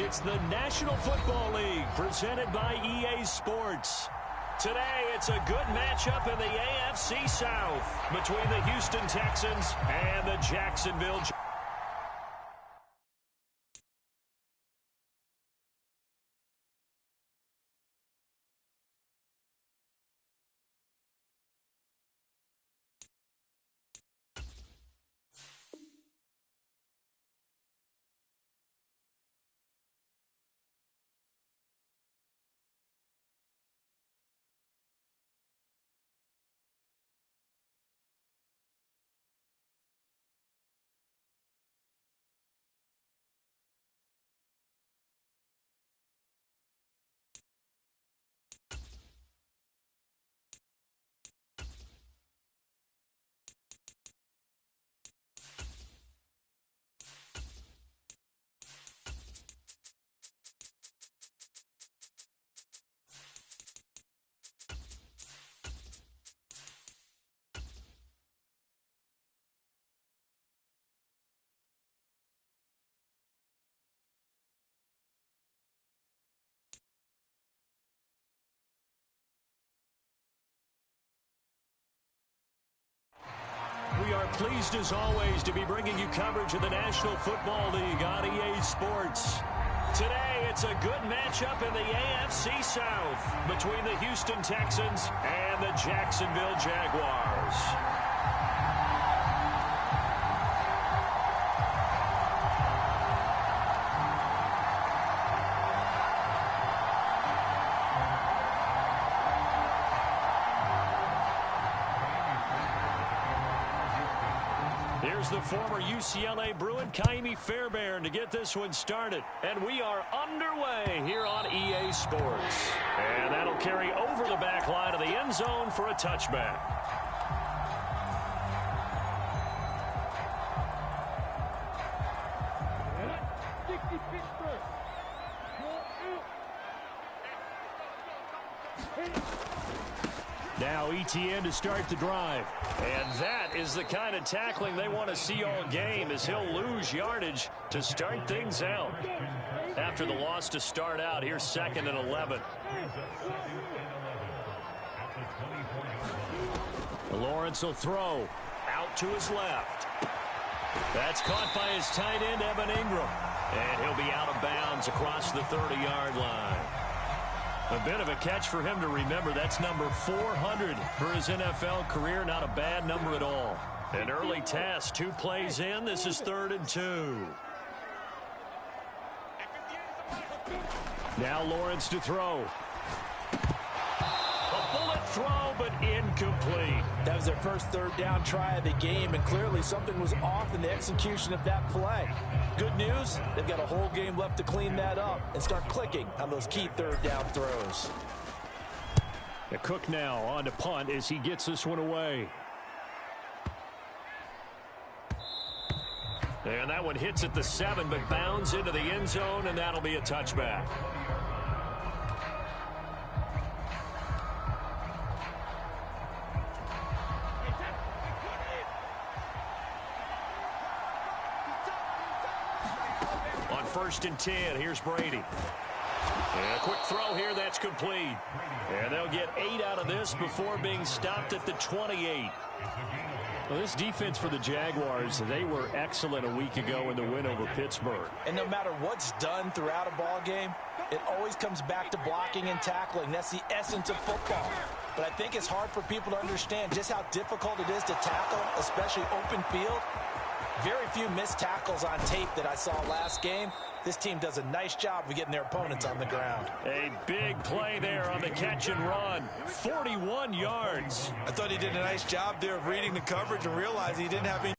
It's the National Football League presented by EA Sports. Today, it's a good matchup in the AFC South between the Houston Texans and the Jacksonville Jaguars. We are pleased, as always, to be bringing you coverage of the National Football League on EA Sports. Today, it's a good matchup in the AFC South between the Houston Texans and the Jacksonville Jaguars. Here's the former UCLA Bruin, Ka'imi Fairbairn, to get this one started. And we are underway here on EA Sports. And that'll carry over the back line of the end zone for a touchback. Now Etienne to start the drive. And that is the kind of tackling they want to see all game, as he'll lose yardage to start things out. After the loss to start out, here's 2nd and 11. Lawrence will throw out to his left. That's caught by his tight end, Evan Ingram. And he'll be out of bounds across the 30-yard line. A bit of a catch for him to remember. That's number 400 for his NFL career. Not a bad number at all. An early task, 2 plays in. This is 3rd and 2. Now Lawrence to throw. A bullet throw, but incomplete. That was their first 3rd down try of the game, and clearly something was off in the execution of that play. Good news, they've got a whole game left to clean that up and start clicking on those key 3rd down throws. Cook now on to punt as he gets this one away. And that one hits at the 7, but bounds into the end zone, and that'll be a touchback. On 1st and 10, here's Brady. And a quick throw here, that's complete. And they'll get 8 out of this before being stopped at the 28. Well, this defense for the Jaguars, they were excellent a week ago in the win over Pittsburgh. And no matter what's done throughout a ball game, it always comes back to blocking and tackling. That's the essence of football. But I think it's hard for people to understand just how difficult it is to tackle, especially open field. Very few missed tackles on tape that I saw last game. This team does a nice job of getting their opponents on the ground. A big play there on the catch and run. 41 yards. I thought he did a nice job there of reading the coverage and realizing he didn't have any.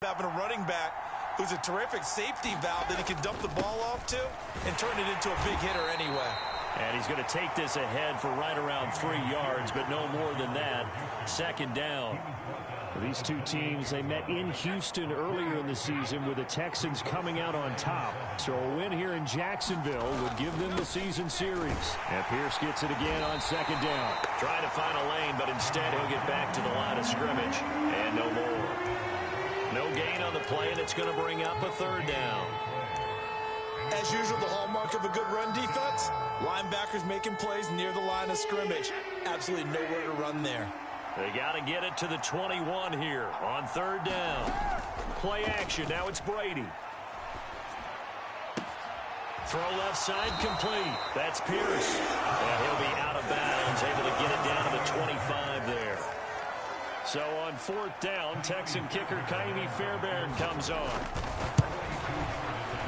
Having a running back who's a terrific safety valve that he can dump the ball off to and turn it into a big hitter anyway. And he's going to take this ahead for right around 3 yards, but no more than that. 2nd down. These two teams, they met in Houston earlier in the season with the Texans coming out on top. So a win here in Jacksonville would give them the season series. And Pierce gets it again on 2nd down. Trying to find a lane, but instead he'll get back to the line of scrimmage. And no more. No gain on the play, and it's going to bring up a third down. As usual, the hallmark of a good run defense, linebackers making plays near the line of scrimmage. Absolutely nowhere to run there. They got to get it to the 21 here on third down. Play action. Now it's Brady. Throw left side complete. That's Pierce. And he'll be out of bounds, able to get it down to the 25 there. So on fourth down, Texan kicker Ka'imi Fairbairn comes on.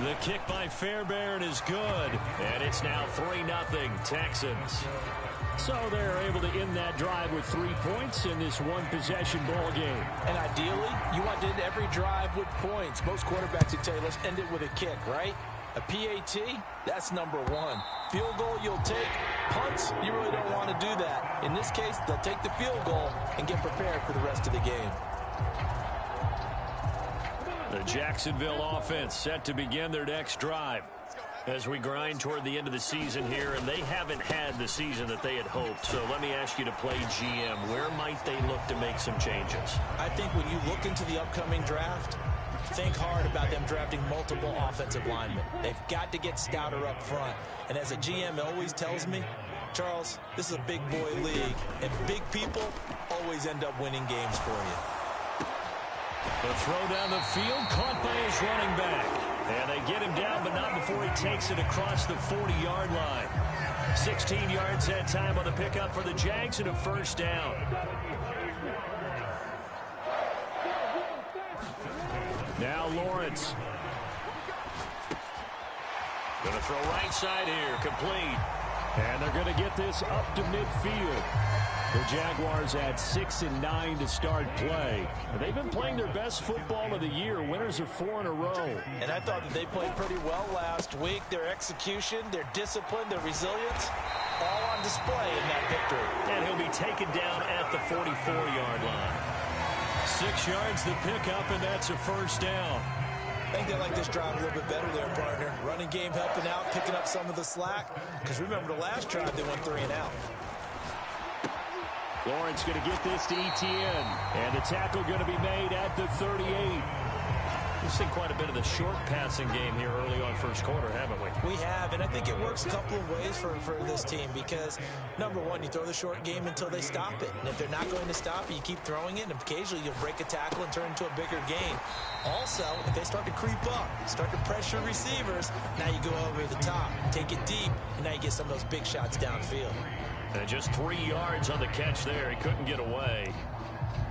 The kick by Fairbairn is good, and it's now 3-0 Texans. So they're able to end that drive with 3 points in this one-possession ball game. And ideally, you want to end every drive with points. Most quarterbacks would tell you, let's end it with a kick, right? A PAT, that's number one. Field goal, you'll take. Punts, you really don't want to do that. In this case, they'll take the field goal and get prepared for the rest of the game. The Jacksonville offense set to begin their next drive as we grind toward the end of the season here, and they haven't had the season that they had hoped. So let me ask you to play GM. Where might they look to make some changes? I think when you look into the upcoming draft, think hard about them drafting multiple offensive linemen. They've got to get stouter up front. And as a GM always tells me, Charles, this is a big boy league, and big people always end up winning games for you. The throw down the field, caught by his running back. And they get him down, but not before he takes it across the 40-yard line. 16 yards that time on the pickup for the Jags and a first down. Now Lawrence. Going to throw right side here, complete. And they're going to get this up to midfield. The Jaguars at 6-9 to start play. They've been playing their best football of the year. Winners of 4 in a row. And I thought that they played pretty well last week. Their execution, their discipline, their resilience, all on display in that victory. And he'll be taken down at the 44-yard line. 6 yards the pickup, and that's a first down. I think they like this drive a little bit better there, partner. Running game helping out, picking up some of the slack. Because remember the last drive, they went 3 and out. Lawrence going to get this to Etienne. And the tackle going to be made at the 38. We've seen quite a bit of the short passing game here early on first quarter, haven't we? We have, and I think it works a couple of ways for this team because, number one, you throw the short game until they stop it. And if they're not going to stop it, you keep throwing it, and occasionally you'll break a tackle and turn into a bigger gain. Also, if they start to creep up, start to pressure receivers, now you go over the top, take it deep, and now you get some of those big shots downfield. And just 3 yards on the catch there. He couldn't get away.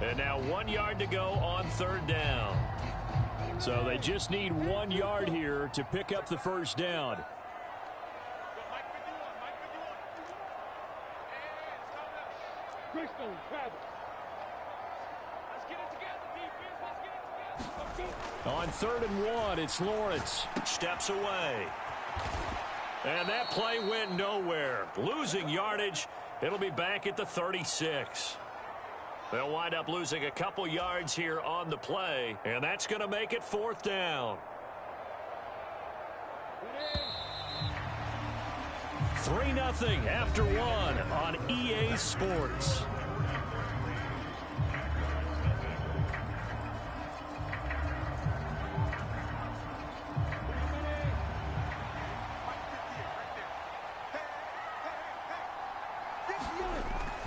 And now 1 yard to go on third down. So they just need 1 yard here to pick up the first down. On 3rd and 1, it's Lawrence. Steps away. And that play went nowhere. Losing yardage. It'll be back at the 36. They'll wind up losing a couple yards here on the play, and that's going to make it 4th down. 3-0 after 1 on EA Sports.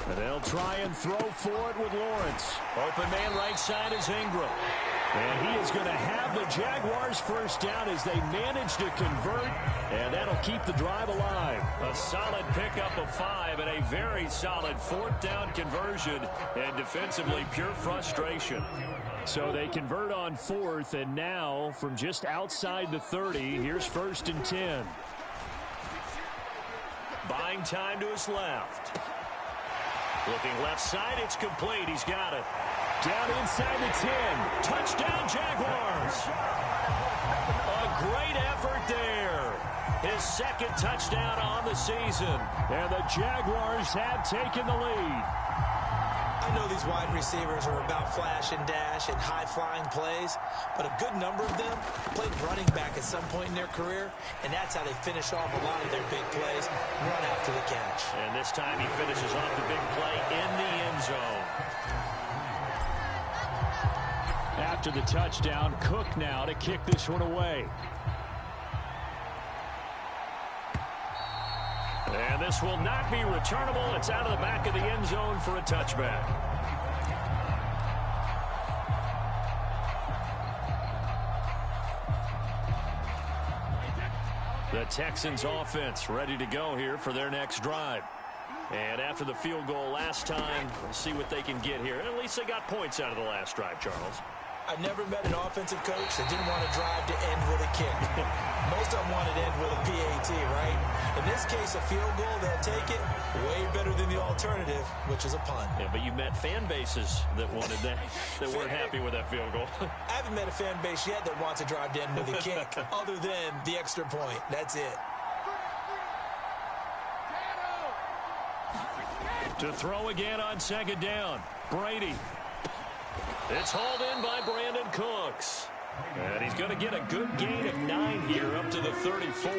And they'll try and throw for it with Lawrence. Open man right side is Ingram. And he is going to have the Jaguars first down as they manage to convert. And that'll keep the drive alive. A solid pickup of 5 and a very solid 4th down conversion. And defensively, pure frustration. So they convert on 4th, and now from just outside the 30, here's 1st and 10. Buying time to his left. Looking left side, it's complete. He's got it. Down inside the 10. Touchdown, Jaguars. A great effort there. His 2nd touchdown on the season. And the Jaguars have taken the lead. I know these wide receivers are about flash and dash and high-flying plays, but a good number of them played running back at some point in their career, and that's how they finish off a lot of their big plays, run after the catch. And this time he finishes off the big play in the end zone. after the touchdown. Cook now to kick this one away. And this will not be returnable. It's out of the back of the end zone for a touchback. The Texans offense ready to go here for their next drive. And after the field goal last time, we'll see what they can get here. And at least they got points out of the last drive, Charles. I never met an offensive coach that didn't want to drive to end with a kick. Most of them wanted to end with a PAT, right? In this case, a field goal, they'll take it. Way better than the alternative, which is a punt. Yeah, but you met fan bases that wanted that, that weren't happy with that field goal. I haven't met a fan base yet that wants to drive to end with a kick, other than the extra point. That's it. To throw again on second down. Brady. It's hauled in by Brandon Cooks. And he's going to get a good gain of 9 here up to the 34.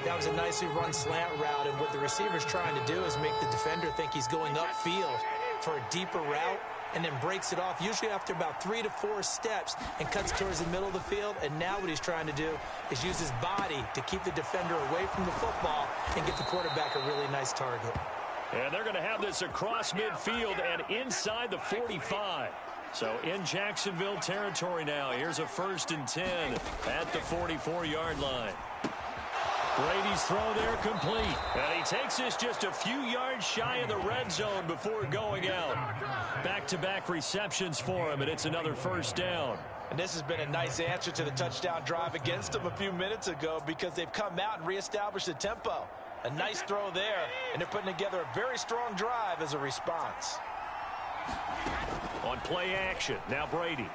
That was a nicely run slant route, and what the receiver's trying to do is make the defender think he's going upfield for a deeper route, and then breaks it off, usually after about 3 to 4 steps, and cuts towards the middle of the field. And now what he's trying to do is use his body to keep the defender away from the football and get the quarterback a really nice target. And they're going to have this across midfield and inside the 45. So in Jacksonville territory now. Here's a 1st and 10 at the 44-yard line. Brady's throw there complete. And he takes this just a few yards shy of the red zone before going out. Back-to-back receptions for him, and it's another 1st down. And this has been a nice answer to the touchdown drive against them a few minutes ago, because they've come out and reestablished the tempo. A nice throw there, and they're putting together a very strong drive as a response. On play action, now Brady.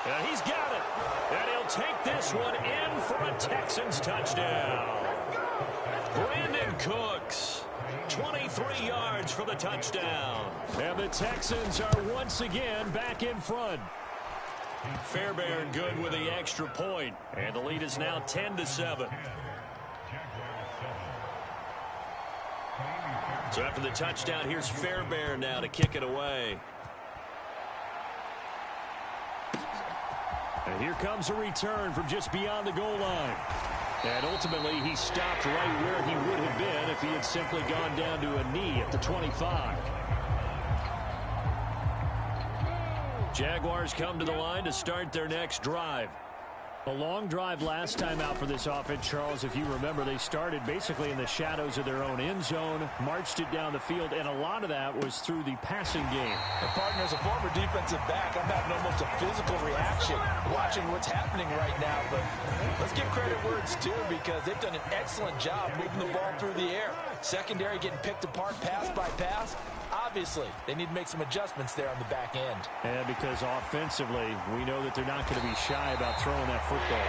And he's got it. And he'll take this one in for a Texans touchdown. Brandon Cooks, 23 yards for the touchdown. And the Texans are once again back in front. Fairbairn good with the extra point. And the lead is now 10-7. So after the touchdown, here's Fairbairn now to kick it away. And here comes a return from just beyond the goal line. And ultimately, he stopped right where he would have been if he had simply gone down to a knee at the 25. Jaguars come to the line to start their next drive. A long drive last time out for this offense, Charles. If you remember, they started basically in the shadows of their own end zone, marched it down the field, and a lot of that was through the passing game. And partner, as a former defensive back, I'm having almost a physical reaction watching what's happening right now. But let's give credit where it's due, because they've done an excellent job moving the ball through the air. Secondary getting picked apart pass by pass. Obviously, they need to make some adjustments there on the back end. And because offensively, we know that they're not going to be shy about throwing that football.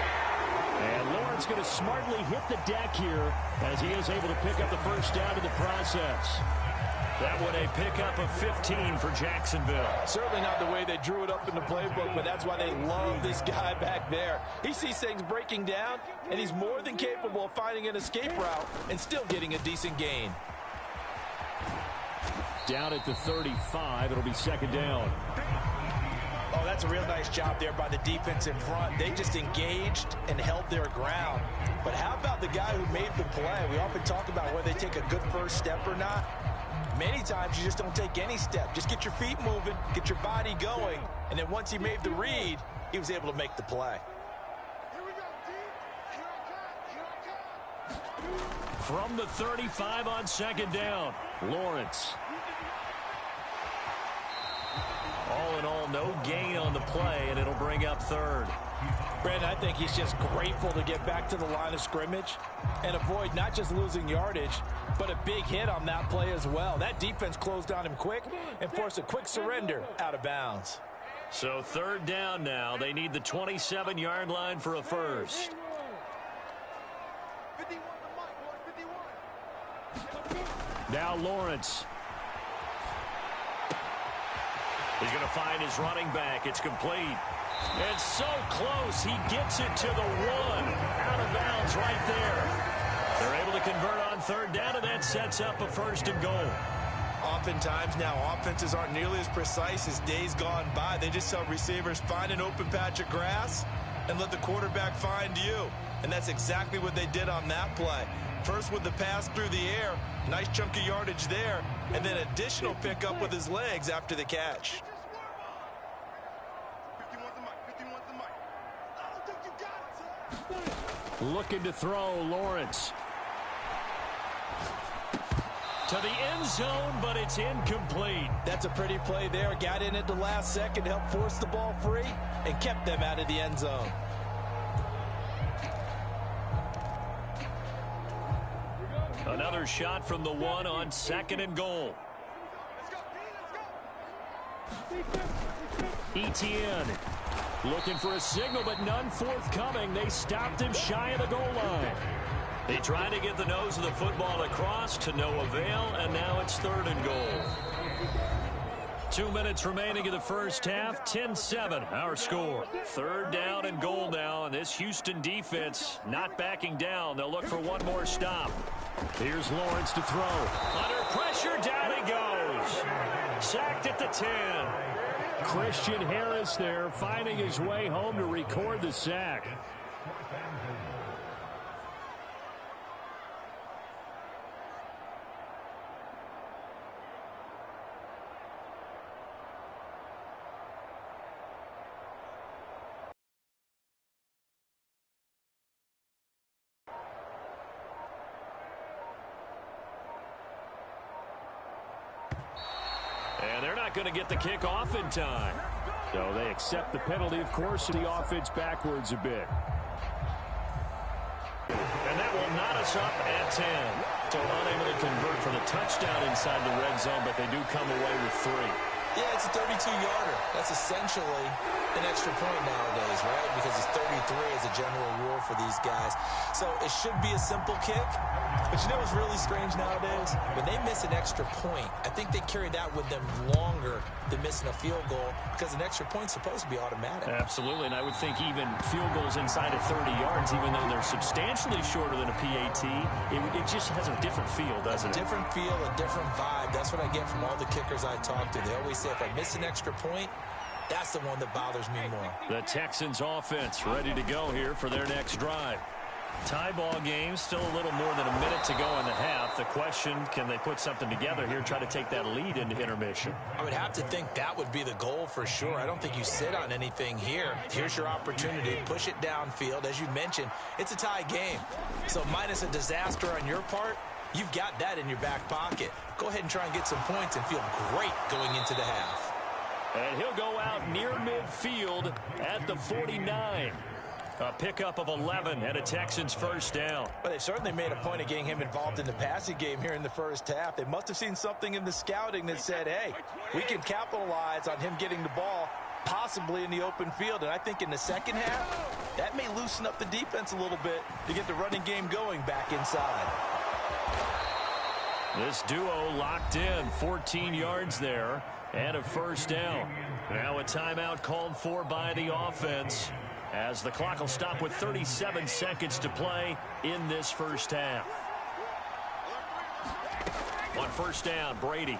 And Lawrence going to smartly hit the deck here as he is able to pick up the 1st down in the process. That one a pickup of 15 for Jacksonville. Certainly not the way they drew it up in the playbook, but that's why they love this guy back there. He sees things breaking down, and he's more than capable of finding an escape route and still getting a decent gain. Down at the 35, it'll be 2nd down. Oh, that's a real nice job there by the defense in front. They just engaged and held their ground. But how about the guy who made the play? We often talk about whether they take a good first step or not. Many times you just don't take any step. Just get your feet moving, get your body going, and then once he made the read, he was able to make the play. From the 35 on 2nd down, Lawrence. All in all, no gain on the play, and it'll bring up 3rd. Brandon, I think he's just grateful to get back to the line of scrimmage and avoid not just losing yardage, but a big hit on that play as well. That defense closed on him quick and forced a quick surrender out of bounds. So 3rd down now. They need the 27-yard line for a 1st. Now Lawrence. He's going to find his running back. It's complete. And so close. He gets it to the 1. Out of bounds right there. They're able to convert on 3rd down, and that sets up a 1st and goal. Oftentimes now, offenses aren't nearly as precise as days gone by. They just tell receivers, find an open patch of grass and let the quarterback find you. And that's exactly what they did on that play. First with the pass through the air, nice chunk of yardage there, and then additional pickup with his legs after the catch. Looking to throw, Lawrence. To the end zone, but it's incomplete. That's a pretty play there. Got in at the last second, helped force the ball free, and kept them out of the end zone. Another shot from the one on 2nd and goal. Etienne looking for a signal, but none forthcoming. They stopped him shy of the goal line. They tried to get the nose of the football across to no avail, and now it's 3rd and goal. 2 minutes remaining in the first half. 10-7 our score. 3rd down and goal now, and this Houston defense not backing down. They'll look for one more stop. Here's Lawrence to throw. Under pressure, down he goes. Sacked at the 10. Christian Harris there, finding his way home to record the sack. And they're not going to get the kick off in time. So they accept the penalty, of course, and the offense backwards a bit. And that will knot us up at 10. So unable to convert for the touchdown inside the red zone, but they do come away with 3. Yeah, it's a 32-yarder. That's essentially an extra point nowadays, right? Because it's 33 as a general rule for these guys. So it should be a simple kick. But you know what's really strange nowadays? When they miss an extra point, I think they carry that with them longer than missing a field goal because an extra point's supposed to be automatic. Absolutely, and I would think even field goals inside of 30 yards, even though they're substantially shorter than a PAT, it just has a different feel, doesn't it? A different feel, a different vibe. That's what I get from all the kickers I talk to. They always say if I miss an extra point, that's the one that bothers me more. The Texans offense ready to go here for their next drive. Tie ball game, still a little more than a minute to go in the half. The question, can they put something together here, try to take that lead into intermission? I would have to think that would be the goal for sure. I don't think you sit on anything here. Here's your opportunity. Push it downfield. As you mentioned, it's a tie game. So minus a disaster on your part, you've got that in your back pocket. Go ahead and try and get some points and feel great going into the half. And he'll go out near midfield at the 49. A pickup of 11 and a Texans first down. But they certainly made a point of getting him involved in the passing game here in the first half. They must have seen something in the scouting that said, hey, we can capitalize on him getting the ball possibly in the open field. And I think in the second half, that may loosen up the defense a little bit to get the running game going back inside. This duo locked in, 14 yards there and a first down. Now a timeout called for by the offense, as the clock will stop with 37 seconds to play in this first half. On first down, Brady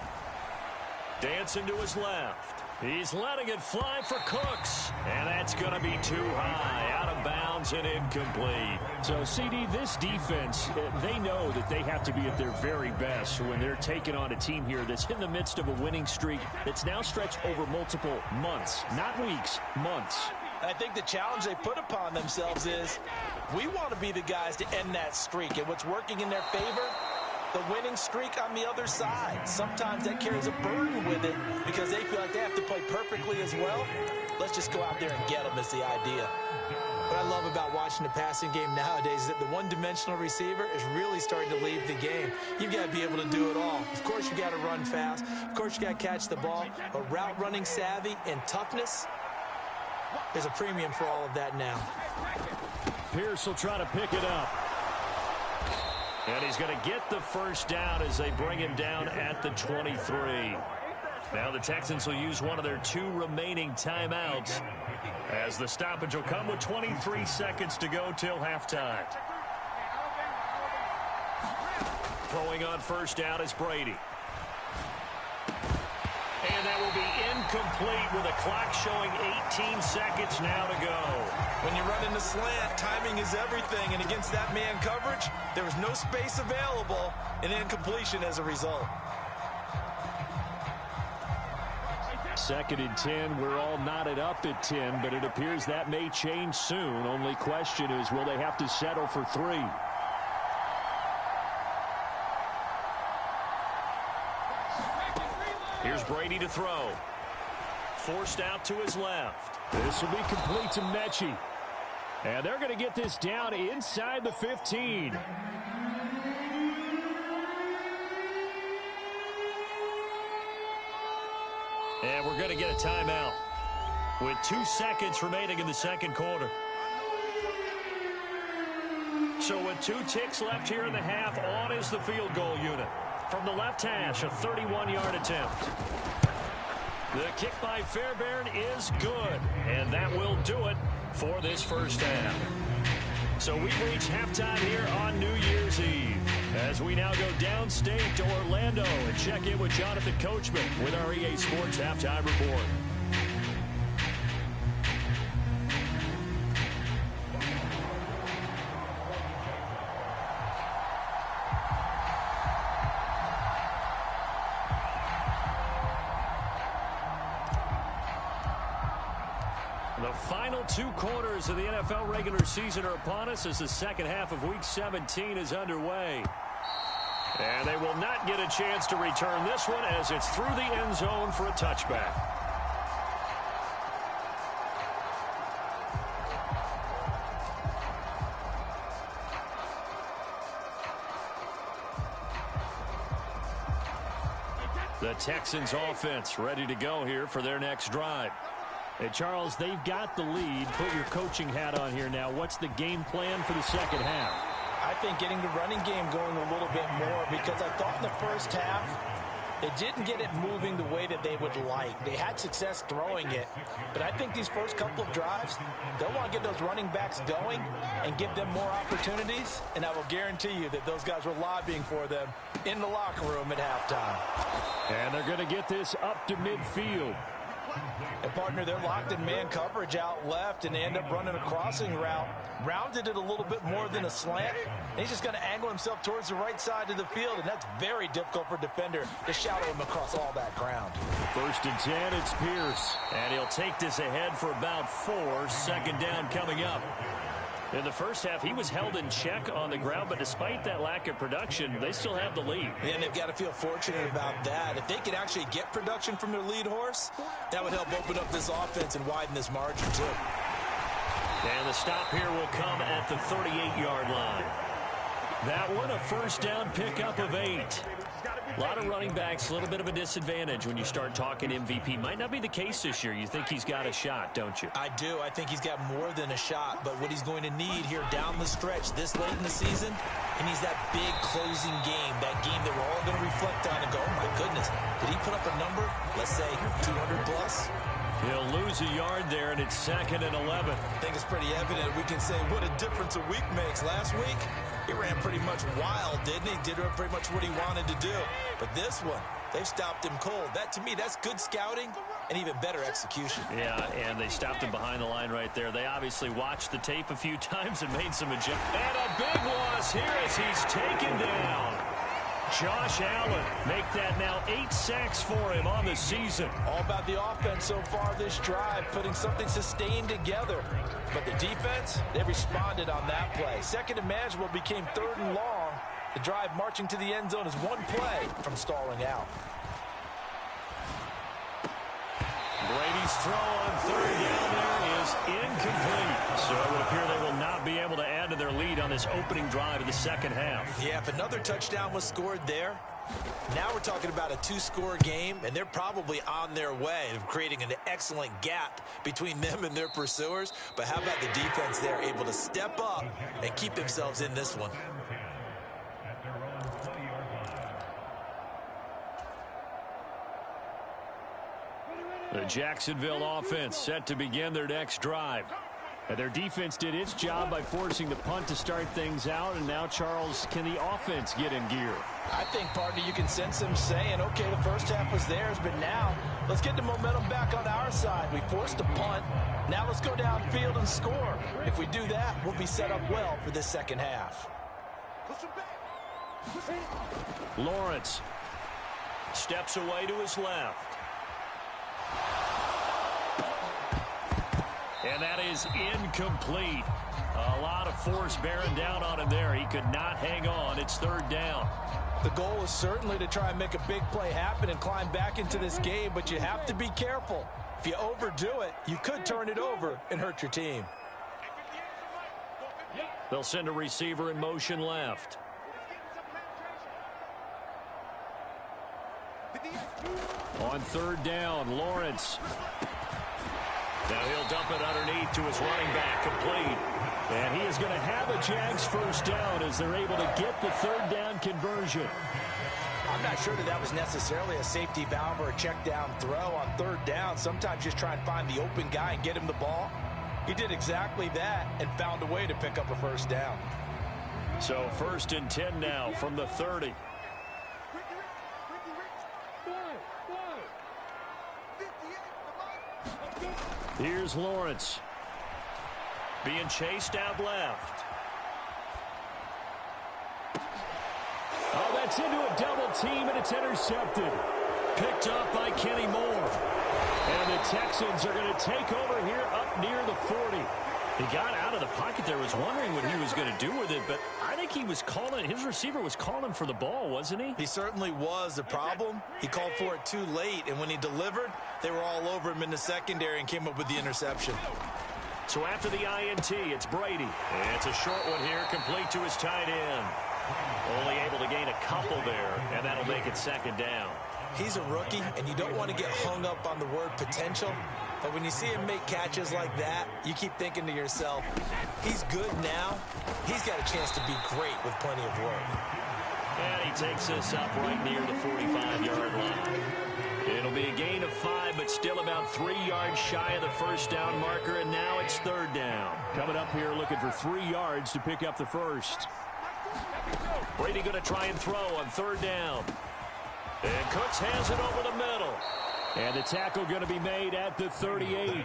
dancing to his left. He's letting it fly for Cooks, and that's going to be too high, out of bounds and incomplete. So, CD, this defense, they know that they have to be at their very best when they're taking on a team here that's in the midst of a winning streak that's now stretched over multiple months, not weeks, months. I think the challenge they put upon themselves is we want to be the guys to end that streak, and what's working in their favor, the winning streak on the other side. Sometimes that carries a burden with it because they feel like they have to play perfectly as well. Let's just go out there and get them is the idea. What I love about watching the passing game nowadays is that the one-dimensional receiver is really starting to leave the game. You've got to be able to do it all. Of course, you got to run fast. Of course, you got to catch the ball. But route running savvy and toughness, there's a premium for all of that now. Pierce will try to pick it up. And he's going to get the first down as they bring him down at the 23. Now the Texans will use one of their 2 remaining timeouts, as the stoppage will come with 23 seconds to go till halftime. Throwing on first down is Brady. incomplete with a clock showing 18 seconds now to go. When you run in the slant, timing is everything, and against that man coverage, there was no space available, and incompletion as a result. 2nd and 10. We're all knotted up at 10, but it appears that may change soon. Only question is, will they have to settle for 3? Here's Brady to throw. Forced out to his left. This will be complete to Mechie. And they're going to get this down inside the 15. And we're going to get a timeout with 2 seconds remaining in the second quarter. So with 2 ticks left here in the half, on is the field goal unit. From the left hash, a 31-yard attempt. The kick by Fairbairn is good, and that will do it for this first half. So we've reached halftime here on New Year's Eve, as we now go downstate to Orlando and check in with Jonathan Coachman with our EA Sports Halftime Report. The final 2 quarters of the NFL regular season are upon us as the second half of Week 17 is underway. And they will not get a chance to return this one as it's through the end zone for a touchback. The Texans offense ready to go here for their next drive. Hey, Charles, they've got the lead. Put your coaching hat on here now. What's the game plan for the second half? I think getting the running game going a little bit more, because I thought in the first half they didn't get it moving the way that they would like. They had success throwing it, but I think these first couple of drives, they'll want to get those running backs going and give them more opportunities, and I will guarantee you that those guys were lobbying for them in the locker room at halftime. And they're going to get this up to midfield. And partner, they're locked in man coverage out left, and they end up running a crossing route. Rounded it a little bit more than a slant. And he's just going to angle himself towards the right side of the field, and that's very difficult for a defender to shadow him across all that ground. 1st and 10, it's Pierce. And he'll take this ahead for about 4. 2nd down coming up. In the first half, he was held in check on the ground, but despite that lack of production, they still have the lead. And they've got to feel fortunate about that. If they could actually get production from their lead horse, that would help open up this offense and widen this margin, too. And the stop here will come at the 38-yard line. That one, a first down pickup of 8. A lot of running backs, a little bit of a disadvantage when you start talking MVP. Might not be the case this year. You think he's got a shot, don't you? I do. I think he's got more than a shot. But what he's going to need here down the stretch this late in the season, he needs that big closing game, that game that we're all going to reflect on and go, oh, my goodness, did he put up a number, let's say 200 plus? He'll lose a yard there, and it's 2nd and 11. I think it's pretty evident. We can say what a difference a week makes. Last week, he ran pretty much wild, didn't he? Did pretty much what he wanted to do. But this one, they've stopped him cold. That, to me, that's good scouting and even better execution. Yeah, and they stopped him behind the line right there. They obviously watched the tape a few times and made some adjustments. And a big loss here as he's taken down. Josh Allen make that now 8 sacks for him on the season. All about the offense so far this drive, putting something sustained together. But the defense, they responded on that play. 2nd and manageable became 3rd and long. The drive marching to the end zone is 1 play from stalling out. Brady's throw on 3rd down there is incomplete. So it would appear they will not be able to add to their lead on this opening drive of the second half. Yeah, if another touchdown was scored there, now we're talking about a 2-score game, and they're probably on their way of creating an excellent gap between them and their pursuers. But how about the defense there, able to step up and keep themselves in this one? The Jacksonville offense set to begin their next drive. And their defense did its job by forcing the punt to start things out. And now, Charles, can the offense get in gear? I think, partner, you can sense them saying, okay, the first half was theirs, but now let's get the momentum back on our side. We forced a punt. Now let's go downfield and score. If we do that, we'll be set up well for this second half. Lawrence steps away to his left. And that is incomplete. A lot of force bearing down on him there. He could not hang on. It's third down. The goal is certainly to try and make a big play happen and climb back into this game, but you have to be careful. If you overdo it, you could turn it over and hurt your team. They'll send a receiver in motion left. On third down, Lawrence. Now he'll dump it underneath to his running back, complete. And he is going to have a Jags first down as they're able to get the third down conversion. I'm not sure that was necessarily a safety valve or a check down throw on third down. Sometimes just try and find the open guy and get him the ball. He did exactly that and found a way to pick up a first down. So 1st and 10 now from the 30. Here's Lawrence. Being chased out left. Oh, that's into a double team, and it's intercepted. Picked up by Kenny Moore. And the Texans are going to take over here up near the 40. He got out of the pocket there, was wondering what he was going to do with it, but I think he was calling, his receiver was calling for the ball, wasn't he? He certainly was. The problem, he called for it too late, and when he delivered, they were all over him in the secondary and came up with the interception. So after the INT, it's Brady. It's a short one here, complete to his tight end. Only able to gain a couple there, and that'll make it second down. He's a rookie, and you don't want to get hung up on the word potential. But when you see him make catches like that, you keep thinking to yourself, he's good now. He's got a chance to be great with plenty of work. And he takes us up right near the 45-yard line. It'll be a gain of 5, but still about 3 yards shy of the first down marker, and now it's third down. Coming up here looking for 3 yards to pick up the first. Brady going to try and throw on third down. And Cooks has it over the middle. And the tackle going to be made at the 38.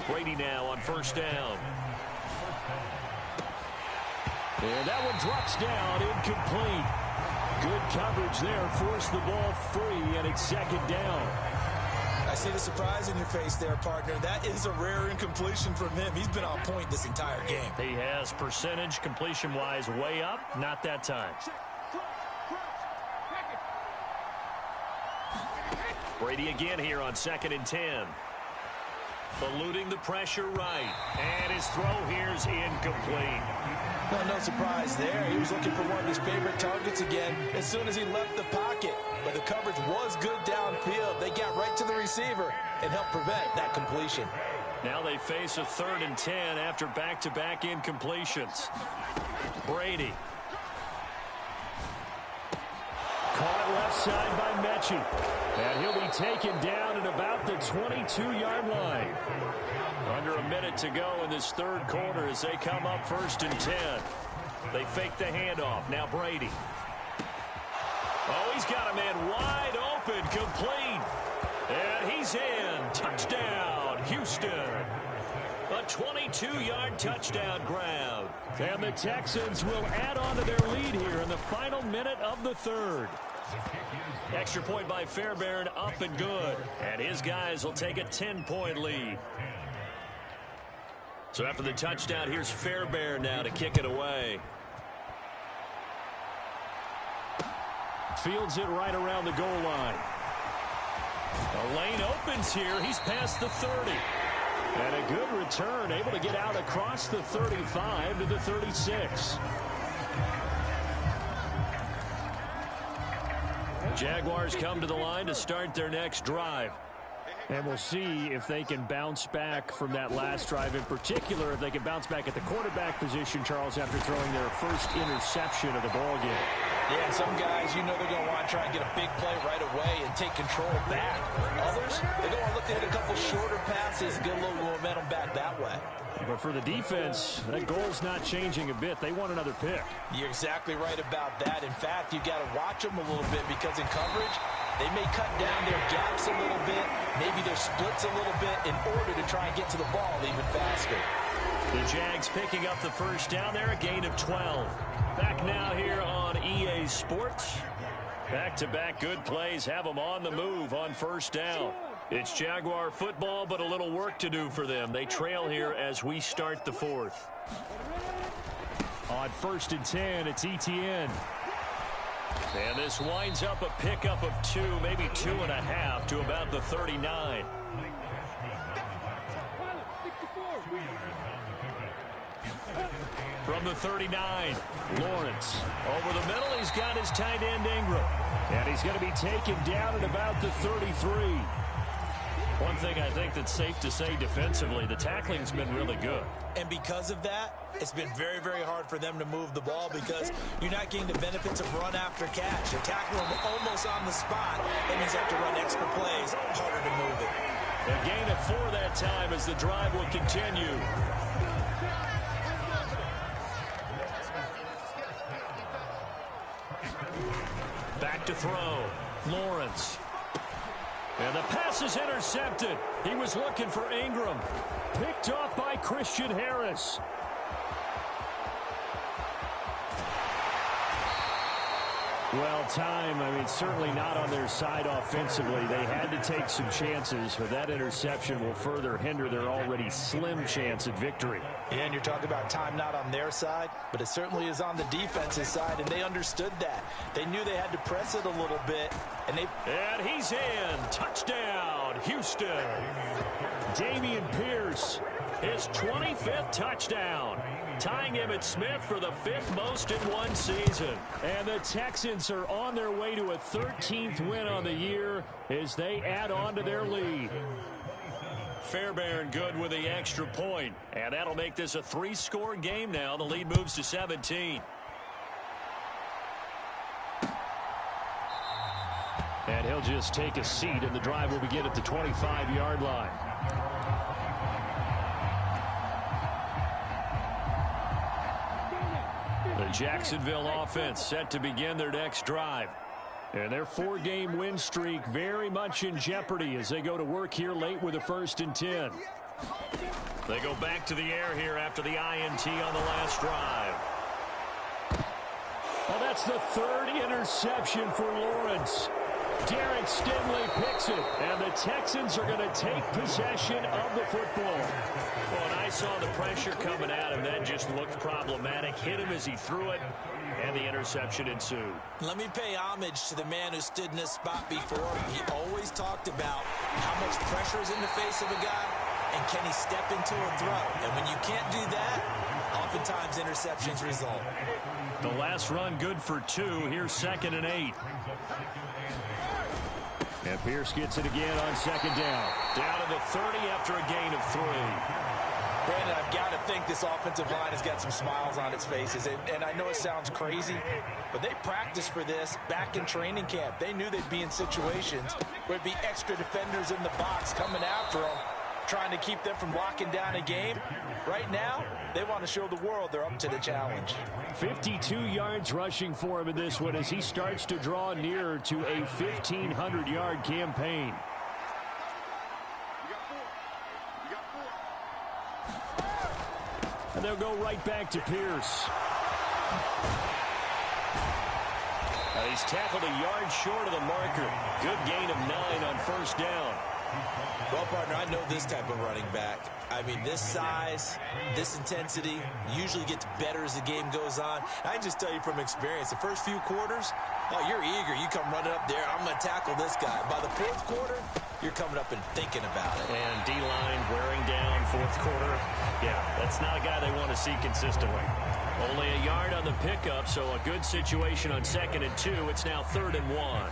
Brady now on first down. And that one drops down, incomplete. Good coverage there, forced the ball free, and it's second down. I see the surprise in your face there, partner. That is a rare incompletion from him. He's been on point this entire game. He has percentage completion-wise way up, not that time. Brady again here on 2nd and 10. Eluding the pressure right. And his throw here's incomplete. Well, no surprise there. He was looking for one of his favorite targets again as soon as he left the pocket. But the coverage was good downfield. They got right to the receiver and helped prevent that completion. Now they face a 3rd and 10 after back-to-back incompletions. Brady. Caught left side by Mechie. And he'll be taken down at about the 22-yard line. Under a minute to go in this third quarter as they come up 1st and 10. They fake the handoff. Now Brady. Oh, he's got a man wide open, complete. And he's in. Touchdown, Houston. A 22-yard touchdown grab. And the Texans will add on to their lead here in the final minute of the third. Extra point by Fairbairn, up and good. And his guys will take a 10-point lead. So after the touchdown, here's Fairbairn now to kick it away. Fields it right around the goal line. The lane opens here. He's past the 30. And a good return, able to get out across the 35 to the 36. Jaguars come to the line to start their next drive. And we'll see if they can bounce back from that last drive, in particular if they can bounce back at the quarterback position, Charles, after throwing their first interception of the ballgame. Yeah, Some guys, you know they're going to want to try and get a big play right away and take control back. Others, they're going to look to hit a couple shorter passes and get a little momentum back that way. But for the defense, that goal's not changing a bit. They want another pick. You're exactly right about that. In fact, you've got to watch them a little bit because in coverage, they may cut down their gaps a little bit, maybe their splits a little bit in order to try and get to the ball even faster. The Jags picking up the first down there, a gain of 12. Back now here on EA Sports. Back-to-back good plays have them on the move on first down. It's Jaguar football, but a little work to do for them. They trail here as we start the fourth. On 1st and 10, it's Etienne. And this winds up a pickup of 2, maybe 2.5 to about the 39. From the 39, Lawrence. Over the middle, he's got his tight end Ingram. And he's going to be taken down at about the 33. One thing I think that's safe to say defensively, the tackling's been really good. And because of that, it's been very, very hard for them to move the ball because you're not getting the benefits of run after catch. You're tackling them almost on the spot. That means you have to run extra plays, harder to move it. A gain of 4 that time as the drive will continue. Back to throw. Lawrence. And the pass is intercepted. He was looking for Ingram. Picked off by Christian Harris. Well, certainly not on their side offensively. They had to take some chances, but that interception will further hinder their already slim chance at victory. Yeah, and you're talking about time not on their side, but it certainly is on the defense's side, and they understood that. They knew they had to press it a little bit, and he's in. Touchdown, Houston. Dameon Pierce, his 25th touchdown, tying Emmitt Smith for the 5th most in one season. And the Texans are on their way to a 13th win on the year as they add on to their lead. Fairbairn good with the extra point, and that'll make this a 3-score game now. The lead moves to 17. And he'll just take a seat, and the drive will begin at the 25-yard line. The Jacksonville offense set to begin their next drive. And their 4-game win streak very much in jeopardy as they go to work here late with a 1st and 10. They go back to the air here after the INT on the last drive. Well, that's the 3rd interception for Lawrence. Derek Stingley picks it, and the Texans are going to take possession of the football. Well, and I saw the pressure coming at him. That just looked problematic. Hit him as he threw it, and the interception ensued. Let me pay homage to the man who stood in this spot before. He always talked about how much pressure is in the face of a guy, and can he step into a throw. And when you can't do that, oftentimes interceptions result. The last run good for 2. Here's 2nd and 8. And Pierce gets it again on 2nd down. Down to the 30 after a gain of 3. Brandon, I've got to think this offensive line has got some smiles on its faces. And I know it sounds crazy, but they practiced for this back in training camp. They knew they'd be in situations where it'd be extra defenders in the box coming after them, trying to keep them from locking down a game. Right now, they want to show the world they're up to the challenge. 52 yards rushing for him in this one as he starts to draw nearer to a 1,500-yard campaign. And they'll go right back to Pierce. He's tackled a yard short of the marker. Good gain of 9 on 1st down. Well, partner, I know this type of running back. I mean, this size, this intensity usually gets better as the game goes on. I can just tell you from experience, the first few quarters, oh, you're eager. You come running up there, I'm going to tackle this guy. By the 4th quarter, you're coming up and thinking about it. And D-line wearing down 4th quarter. Yeah, that's not a guy they want to see consistently. Only a yard on the pickup, so a good situation on 2nd and 2. It's now 3rd and 1.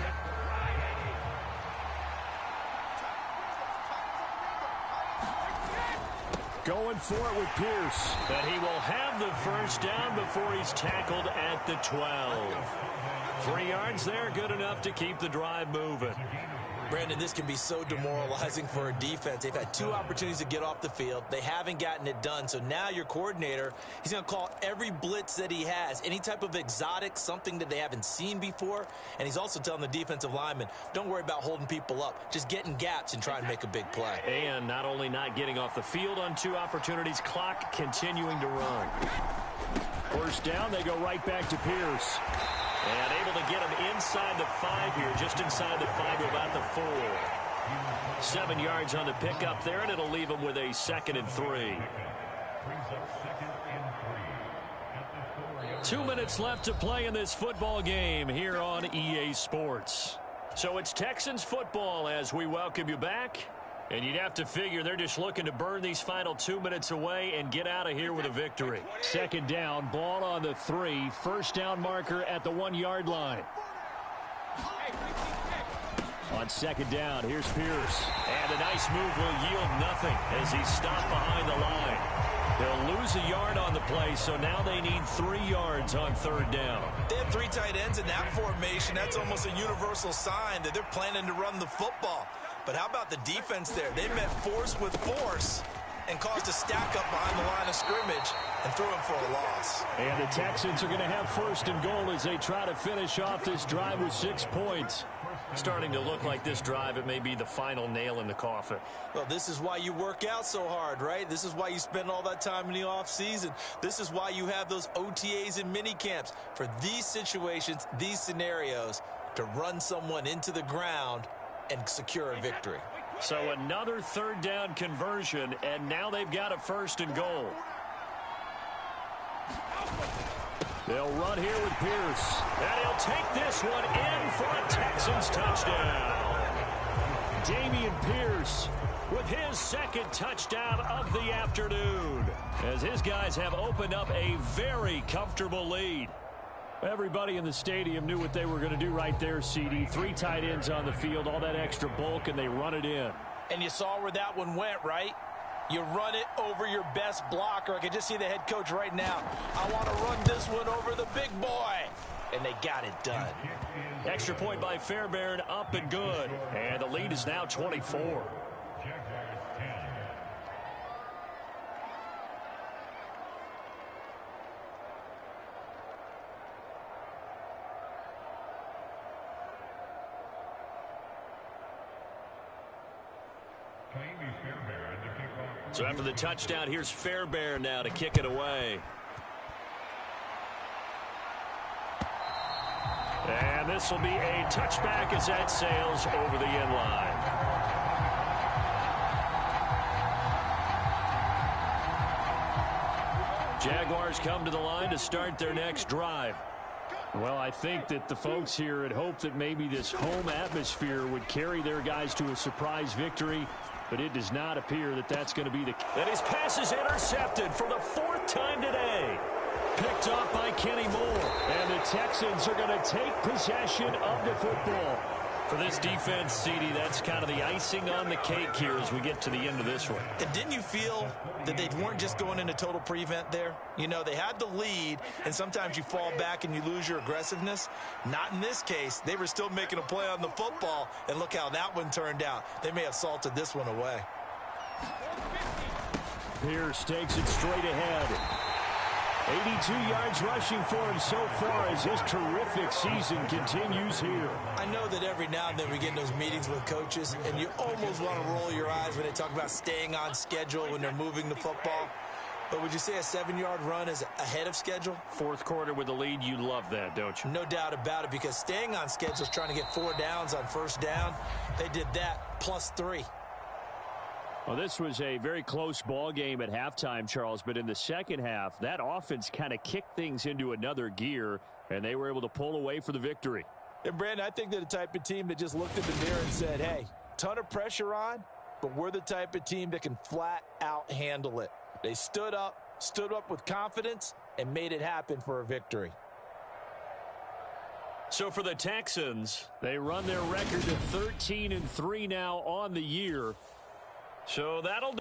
Going for it with Pierce. But he will have the first down before he's tackled at the 12. 3 yards there, good enough to keep the drive moving. Brandon, this can be so demoralizing for a defense. They've had 2 opportunities to get off the field. They haven't gotten it done. So now your coordinator, he's going to call every blitz that he has, any type of exotic, something that they haven't seen before. And he's also telling the defensive lineman, don't worry about holding people up. Just get in gaps and try and make a big play. And not only not getting off the field on 2 opportunities, clock continuing to run. First down, they go right back to Pierce. And able to get him inside the 5 here, just inside the 5 to about the 4. 7 yards on the pickup there, and it'll leave him with a 2nd and 3. 2 minutes left to play in this football game here on EA Sports. So it's Texans football as we welcome you back. And you'd have to figure they're just looking to burn these final 2 minutes away and get out of here with a victory. 2nd down, ball on the 3. First down marker at the 1-yard line. On 2nd down, here's Pierce. And a nice move will yield nothing as he's stopped behind the line. They'll lose a yard on the play, so now they need 3 yards on 3rd down. They have 3 tight ends in that formation. That's almost a universal sign that they're planning to run the football. But how about the defense there? They met force with force and caused a stack up behind the line of scrimmage and threw him for a loss. And the Texans are going to have 1st and goal as they try to finish off this drive with 6 points. Starting to look like this drive, it may be the final nail in the coffin. Well, this is why you work out so hard, right? This is why you spend all that time in the offseason. This is why you have those OTAs and mini camps. For these situations, these scenarios, to run someone into the ground and secure a victory. So another 3rd down conversion, and now they've got a 1st and goal. They'll run here with Pierce. And he'll take this one in for a Texans touchdown. Dameon Pierce with his 2nd touchdown of the afternoon, as his guys have opened up a very comfortable lead. Everybody in the stadium knew what they were going to do right there, CD. 3 tight ends on the field, all that extra bulk, and they run it in. And you saw where that one went, right? You run it over your best blocker. I can just see the head coach right now. I want to run this one over the big boy. And they got it done. Extra point by Fairbairn, up and good. And the lead is now 24. So after the touchdown, here's Fairbairn now to kick it away. And this will be a touchback as that sails over the end line. Jaguars come to the line to start their next drive. Well, I think that the folks here had hoped that maybe this home atmosphere would carry their guys to a surprise victory, but it does not appear that that's going to be the case. And his pass is intercepted for the 4th time today. Picked off by Kenny Moore. And the Texans are going to take possession of the football. For this defense, CD, that's kind of the icing on the cake here as we get to the end of this one. And didn't you feel that they weren't just going into total prevent there? You know, they had the lead, and sometimes you fall back and you lose your aggressiveness. Not in this case. They were still making a play on the football, and look how that one turned out. They may have salted this one away. Pierce takes it straight ahead. 82 yards rushing for him so far as his terrific season continues here. I know that every now and then we get in those meetings with coaches, and you almost want to roll your eyes when they talk about staying on schedule when they're moving the football. But would you say a 7-yard run is ahead of schedule? 4th quarter with the lead, you love that, don't you? No doubt about it, because staying on schedule is trying to get 4 downs on 1st down. They did that plus 3. Well, this was a very close ball game at halftime, Charles, but in the second half, that offense kind of kicked things into another gear, and they were able to pull away for the victory. And, Brandon, I think they're the type of team that just looked in the mirror and said, hey, ton of pressure on, but we're the type of team that can flat out handle it. They stood up with confidence, and made it happen for a victory. So for the Texans, they run their record to 13-3 now on the year. So that'll